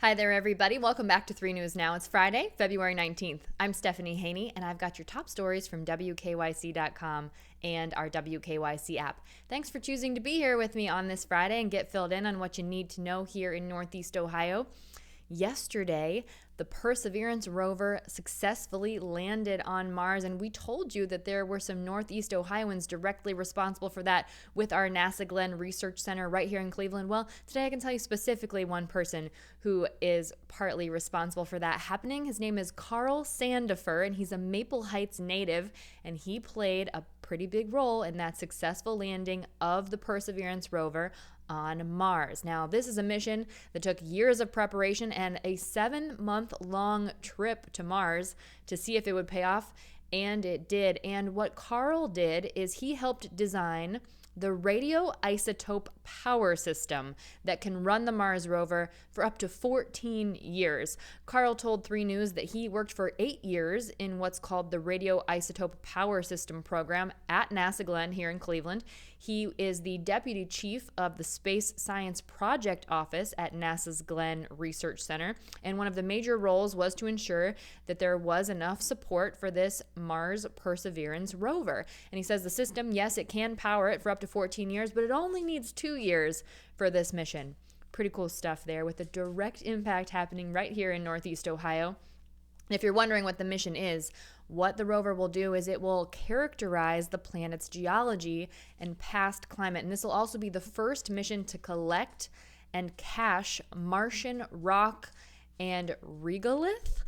Hi there, everybody. Welcome back to 3 News Now. It's Friday, February 19th. I'm Stephanie Haney, and I've got your top stories from WKYC.com and our WKYC app. Thanks for choosing to be here with me on this Friday and get filled in on what you need to know here in Northeast Ohio. Yesterday, the Perseverance Rover successfully landed on Mars, and we told you that there were some Northeast Ohioans directly responsible for that with our NASA Glenn Research Center right here in Cleveland. Well, today I can tell you specifically one person who is partly responsible for that happening. His name is Carl Sandifer, and he's a Maple Heights native, and he played a pretty big role in that successful landing of the Perseverance Rover on Mars. Now, this is a mission that took years of preparation and a 7-month-long trip to Mars to see if it would pay off, and it did. And what Carl did is he helped design the radioisotope power system that can run the Mars rover for up to 14 years. Carl told 3 News that he worked for 8 years in what's called the radioisotope power system program at NASA Glenn here in Cleveland. He is the deputy chief of the Space Science Project Office at NASA's Glenn Research Center, and one of the major roles was to ensure that there was enough support for this Mars Perseverance rover. And he says the system, yes, it can power it for up to 14 years, but it only needs 2 years for this mission. Pretty cool stuff there with a direct impact happening right here in Northeast Ohio. If you're wondering what the mission is, what the rover will do is it will characterize the planet's geology and past climate. And this will also be the first mission to collect and cache Martian rock and regolith.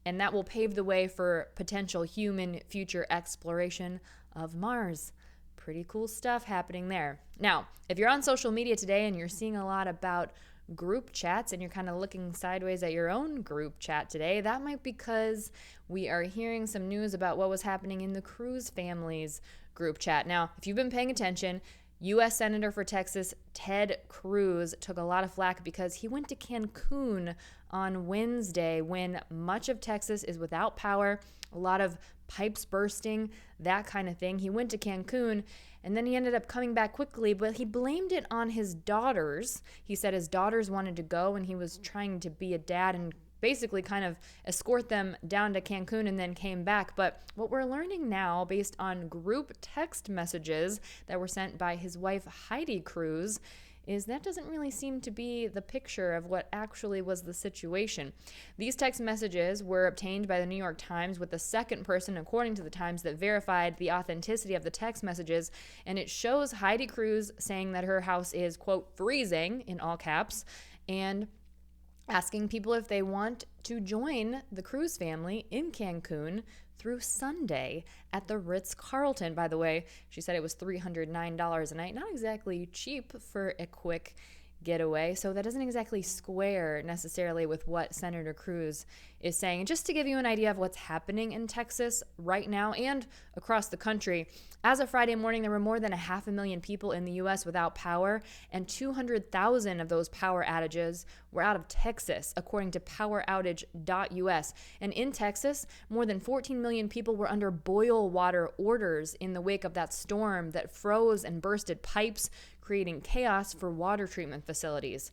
And that will pave the way for potential human future exploration of Mars. Pretty cool stuff happening there. Now, if you're on social media today and you're seeing a lot about group chats and you're kind of looking sideways at your own group chat today, that might be because we are hearing some news about what was happening in the Cruz family's group chat. Now, if you've been paying attention, U.S. Senator for Texas Ted Cruz took a lot of flack because he went to Cancun on Wednesday when much of Texas is without power, a lot of pipes bursting, that kind of thing. He went to Cancun and then he ended up coming back quickly, but he blamed it on his daughters. He said his daughters wanted to go and he was trying to be a dad and basically kind of escort them down to Cancun and then came back. But what we're learning now, based on group text messages that were sent by his wife Heidi Cruz, is that doesn't really seem to be the picture of what actually was the situation. These text messages were obtained by the New York Times with the second person, according to the Times, that verified the authenticity of the text messages, and it shows Heidi Cruz saying that her house is, quote, freezing, in all caps, and asking people if they want to join the Cruz family in Cancun through Sunday at the Ritz-Carlton. By the way, she said it was $309 a night. Not exactly cheap for a quick getaway, so that doesn't exactly square necessarily with what Senator Cruz is saying. And just to give you an idea of what's happening in Texas right now and across the country, as of Friday morning, there were more than 500,000 people in the U.S. without power, and 200,000 of those power outages were out of Texas, according to poweroutage.us. And in Texas, more than 14 million people were under boil water orders in the wake of that storm that froze and bursted pipes, creating chaos for water treatment facilities.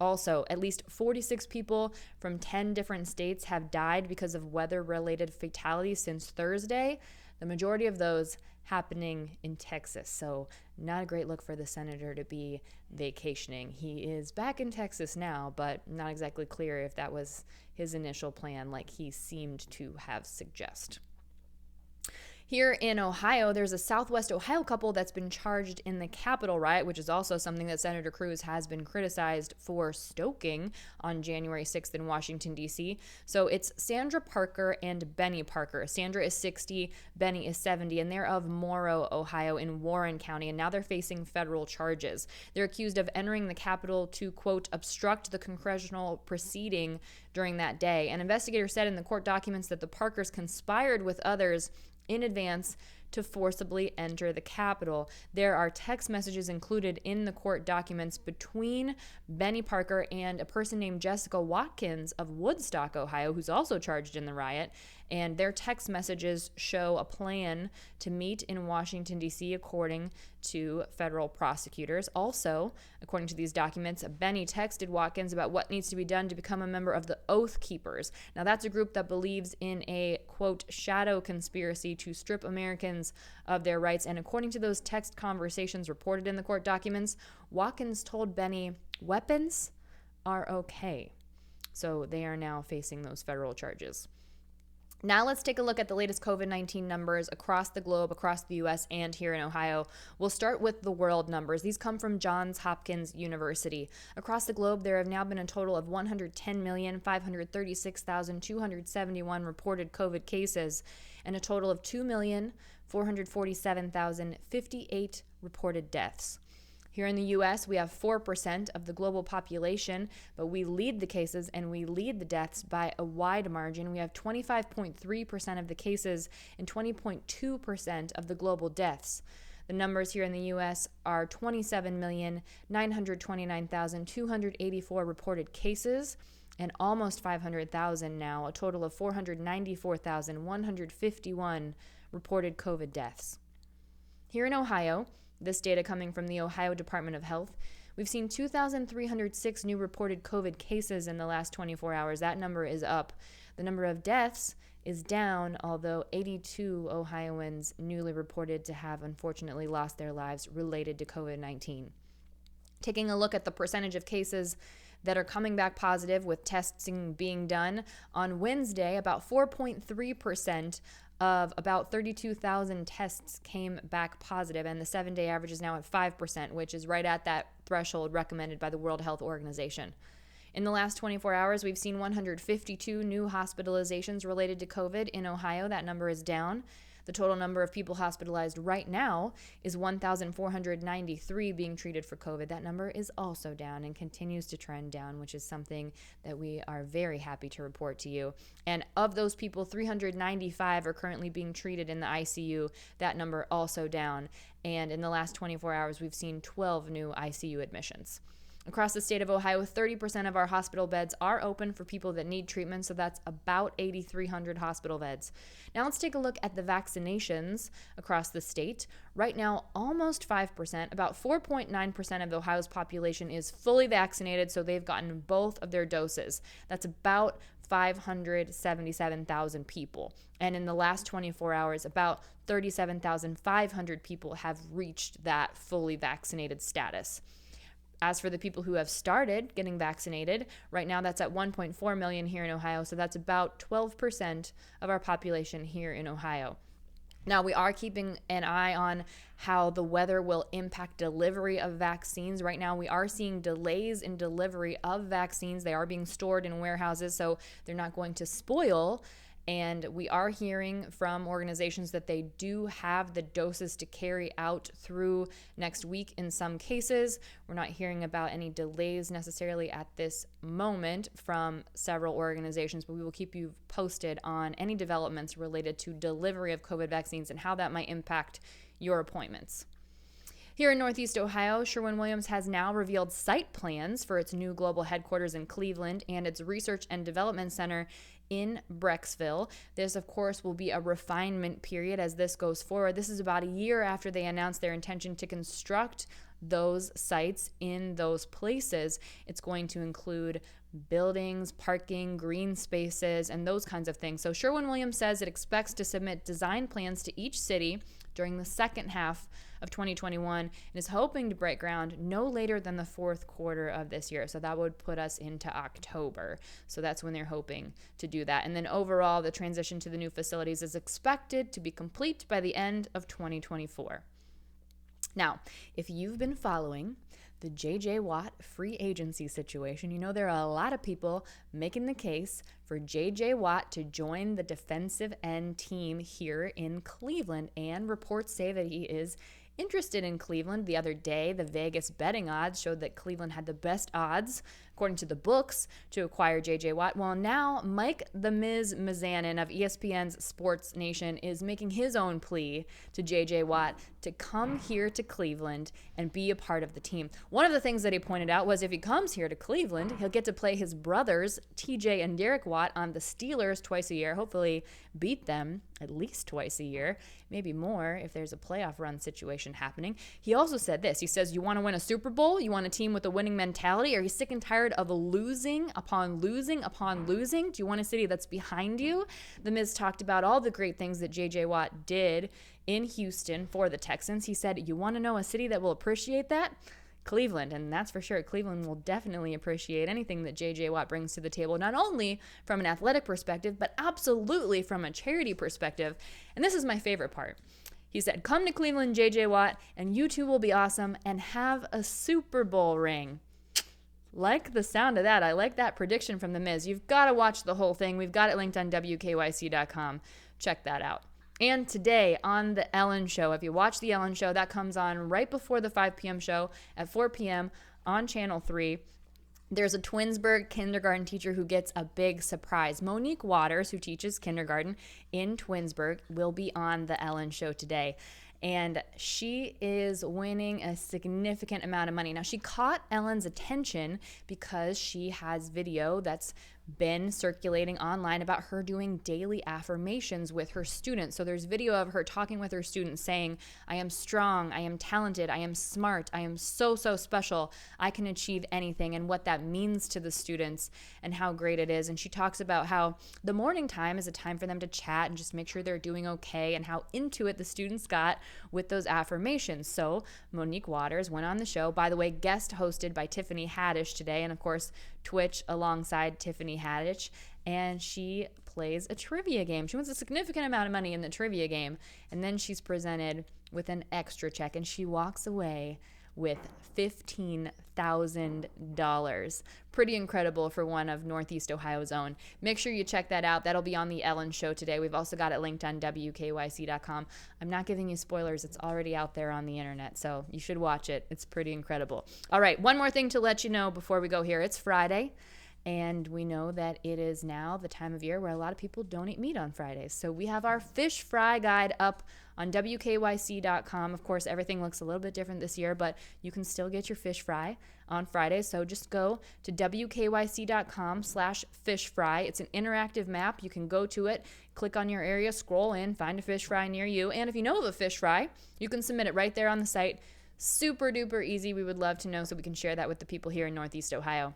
Also, at least 46 people from 10 different states have died because of weather-related fatalities since Thursday, the majority of those happening in Texas. So not a great look for the senator to be vacationing. He is back in Texas now, but not exactly clear if that was his initial plan like he seemed to have suggested. Here in Ohio, there's a Southwest Ohio couple that's been charged in the Capitol riot, which is also something that Senator Cruz has been criticized for stoking on January 6th in Washington, D.C. So it's Sandra Parker and Benny Parker. Sandra is 60, Benny is 70, and they're of Morrow, Ohio in Warren County, and now they're facing federal charges. They're accused of entering the Capitol to, quote, obstruct the congressional proceeding during that day. An investigator said in the court documents that the Parkers conspired with others in advance to forcibly enter the Capitol. There are text messages included in the court documents between Benny Parker and a person named Jessica Watkins of Woodstock, Ohio, who's also charged in the riot. And their text messages show a plan to meet in Washington, D.C., according to federal prosecutors. Also, according to these documents, Benny texted Watkins about what needs to be done to become a member of the Oath Keepers. Now, that's a group that believes in a, quote, shadow conspiracy to strip Americans of their rights. And according to those text conversations reported in the court documents, Watkins told Benny, weapons are okay. So they are now facing those federal charges. Now let's take a look at the latest COVID-19 numbers across the globe, across the U.S., and here in Ohio. We'll start with the world numbers. These come from Johns Hopkins University. Across the globe, there have now been a total of 110,536,271 reported COVID cases and a total of 2,447,058 reported deaths. Here in the U.S., we have 4% of the global population, but we lead the cases and we lead the deaths by a wide margin. We have 25.3% of the cases and 20.2% of the global deaths. The numbers here in the U.S. are 27,929,284 reported cases and almost 500,000 now, a total of 494,151 reported COVID deaths. Here in Ohio, this data coming from the Ohio Department of Health, we've seen 2,306 new reported COVID cases in the last 24 hours. That number is up. The number of deaths is down, although 82 Ohioans newly reported to have unfortunately lost their lives related to COVID-19. Taking a look at the percentage of cases that are coming back positive with testing being done, on Wednesday, about 4.3% of about 32,000 tests came back positive, and the 7-day average is now at 5%, which is right at that threshold recommended by the World Health Organization. In the last 24 hours, we've seen 152 new hospitalizations related to COVID in Ohio. That number is down. The total number of people hospitalized right now is 1,493 being treated for COVID. That number is also down and continues to trend down, which is something that we are very happy to report to you. And of those people, 395 are currently being treated in the ICU. That number also down. And in the last 24 hours, we've seen 12 new ICU admissions. Across the state of Ohio, 30% of our hospital beds are open for people that need treatment, so that's about 8,300 hospital beds. Now let's take a look at the vaccinations across the state. Right now, almost 5%, about 4.9% of Ohio's population is fully vaccinated, so they've gotten both of their doses. That's about 577,000 people. And in the last 24 hours, about 37,500 people have reached that fully vaccinated status. As for the people who have started getting vaccinated, right now that's at 1.4 million here in Ohio, so that's about 12% of our population here in Ohio. Now, we are keeping an eye on how the weather will impact delivery of vaccines. Right now, we are seeing delays in delivery of vaccines. They are being stored in warehouses, so they're not going to spoil. And we are hearing from organizations that they do have the doses to carry out through next week in some cases. We're not hearing about any delays necessarily at this moment from several organizations, but we will keep you posted on any developments related to delivery of COVID vaccines and how that might impact your appointments. Here in Northeast Ohio, Sherwin-Williams has now revealed site plans for its new global headquarters in Cleveland and its research and development center in Brecksville. This, of course, will be a refinement period as this goes forward. This is about a year after they announced their intention to construct those sites in those places. It's going to include buildings, parking, green spaces, and those kinds of things. So Sherwin-Williams says it expects to submit design plans to each city during the second half of 2021 and is hoping to break ground no later than the fourth quarter of this year. So that would put us into October. So that's when they're hoping to do that. And then overall, the transition to the new facilities is expected to be complete by the end of 2024. Now, if you've been following the J.J. Watt free agency situation, you know there are a lot of people making the case for J.J. Watt to join the defensive end team here in Cleveland, and reports say that he is interested in Cleveland. The other day, the Vegas betting odds showed that Cleveland had the best odds according to the books, to acquire J.J. Watt. Well, now Mike the Miz Mizanin of ESPN's Sports Nation is making his own plea to J.J. Watt to come here to Cleveland and be a part of the team. One of the things that he pointed out was if he comes here to Cleveland, he'll get to play his brothers, TJ and Derek Watt, on the Steelers twice a year, hopefully beat them at least twice a year, maybe more if there's a playoff run situation happening. He also said this. He says, you want to win a Super Bowl? You want a team with a winning mentality? Are you sick and tired of losing upon losing upon losing? Do you want a city that's behind you? The Miz talked about all the great things that J.J. Watt did in Houston for the Texans. He said, you want to know a city that will appreciate that? Cleveland, and that's for sure. Cleveland will definitely appreciate anything that J.J. Watt brings to the table, not only from an athletic perspective, but absolutely from a charity perspective. And this is my favorite part. He said, come to Cleveland, J.J. Watt, and you two will be awesome and have a Super Bowl ring. Like the sound of that. I like that prediction from The Miz. You've got to watch the whole thing. We've got it linked on WKYC.com. Check that out. And today on The Ellen Show, if you watch The Ellen Show, that comes on right before the 5 p.m. show at 4 p.m. on Channel 3. There's a Twinsburg kindergarten teacher who gets a big surprise. Monique Waters, who teaches kindergarten in Twinsburg, will be on The Ellen Show today. And she is winning a significant amount of money. Now, she caught Ellen's attention because she has video that's been circulating online about her doing daily affirmations with her students. So there's video of her talking with her students saying, I am strong, I am talented, I am smart, I am so special, I can achieve anything, and what that means to the students and how great it is. And she talks about how the morning time is a time for them to chat and just make sure they're doing okay, and how into it the students got with those affirmations. So Monique Waters went on the show, by the way, guest hosted by Tiffany Haddish today, and of course Twitch alongside Tiffany Haddish, and she plays a trivia game. She wins a significant amount of money in the trivia game, and then she's presented with an extra check, and she walks away with $15,000. Pretty incredible for one of Northeast Ohio's own. Make sure you check that out. That'll be on The Ellen Show today. We've also got it linked on WKYC.com. I'm not giving you spoilers. It's already out there on the internet, so you should watch it. It's pretty incredible. All right, one more thing to let you know before we go here. It's Friday, and we know that it is now the time of year where a lot of people don't eat meat on Fridays. So we have our fish fry guide up on WKYC.com. Of course, everything looks a little bit different this year, but you can still get your fish fry on Fridays. So just go to WKYC.com/fish fry. It's an interactive map. You can go to it, click on your area, scroll in, find a fish fry near you. And if you know of a fish fry, you can submit it right there on the site. Super duper easy. We would love to know so we can share that with the people here in Northeast Ohio.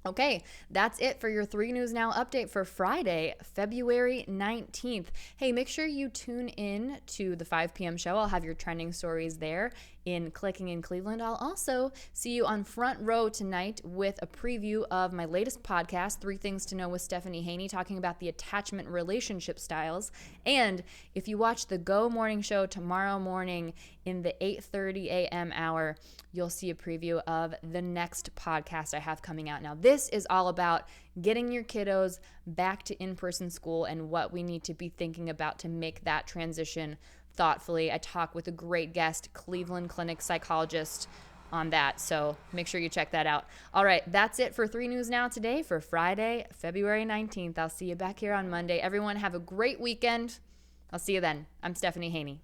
Okay, that's it for your 3 News Now update for Friday, February 19th. Hey, make sure you tune in to the 5 p.m. show. I'll have your trending stories there in Clicking in Cleveland. I'll also see you on Front Row tonight with a preview of my latest podcast, 3 Things to Know with Stephanie Haney, talking about the attachment relationship styles. And if you watch the Go Morning Show tomorrow morning in the 8:30 a.m. hour, you'll see a preview of the next podcast I have coming out. Now, this is all about getting your kiddos back to in-person school and what we need to be thinking about to make that transition thoughtfully. I talk with a great guest, Cleveland Clinic psychologist, on that. So make sure you check that out. All right, that's it for 3 News Now today for Friday, February 19th. I'll see you back here on Monday. Everyone have a great weekend. I'll see you then. I'm Stephanie Haney.